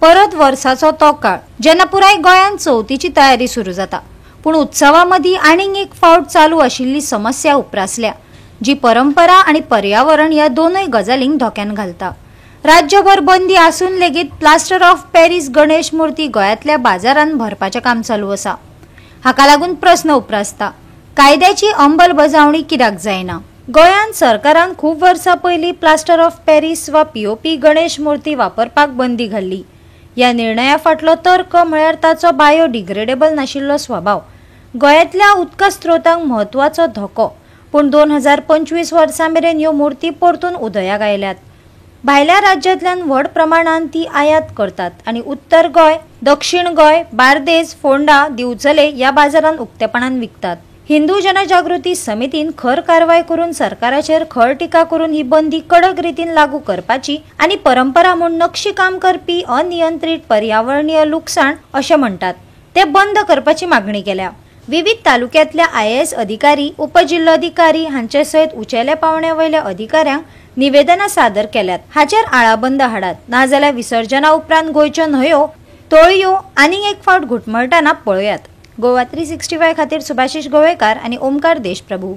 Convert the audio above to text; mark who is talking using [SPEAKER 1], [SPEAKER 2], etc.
[SPEAKER 1] परत वर्साचो तो काळ जेन्ना पुराय गोंयांत चवथीची तयारी सुरू जाता। पूण उत्सवामदीं आनीक एक फावट चालू आशिल्ली समस्या उप्रासल्या, जी परंपरा आनी पर्यावरण ह्या दोनूय गजालींक धोक्यान घालता। राज्यभर बंदी आसून लेगीत प्लास्टर ऑफ पॅरिस गणेश मूर्ती गोंयांतल्या बाजारांत भरपाचें काम चालू आसा। हाका लागून प्रस्न उप्रासता, कायद्याची अंमलबजावणी कित्याक जायना? गोंयांत सरकारान खूब वर्सां पयलीं प्लास्टर ऑफ पॅरिस वा पीओपी गणेश मूर्ती वापरपाक बंदी घाल्ली। ह्या निर्णया फाटलो तर्क म्हळ्यार ताचो बायोडिग्रेडेबल नाशिल्लो स्वभाव, गोंयांतल्या उदका स्त्रोतांक म्हत्वाचो धोको। पूण 2025 वर्सा मेरेन ह्यो मूर्ती परतून उदयाक आयल्यात। भायल्या राज्यांतल्यान व्हड प्रमाणांत ती आयात करतात आनी उत्तर गोंय, दक्षिण गोंय, बार्देस, फोंडा, दिवचले ह्या बाजारांत उक्तेपणान विकतात। हिंदू जनजागृती समितीन खर कारवाय करून सरकाराचेर खर टिका करून ही बंदी कडक रितीन लागू करपाची आनी परंपरा म्हूण नक्षी काम करपी अनियंत्रित पर्यावरणीय लुकसाण अशें म्हणटात ते बंद करपाची मागणी केल्या। विविध तालुक्यांतल्या IAS अधिकारी, उपजिल्लोधिकारी हांचे सयत उंचेल्या पावंड्या वयल्या अधिकाऱ्यांक निवेदनां सादर केल्यात। हाचेर आळाबंद हाडात, नाजाल्यार विसर्जना उपरांत गोंयच्यो न्हंयो, तळयो आनीक एक फावट घुटमळटना पळयात। गोवा 365 खातीर सुभाशीश गोवेकार आनी ओमकार देशप्रभू।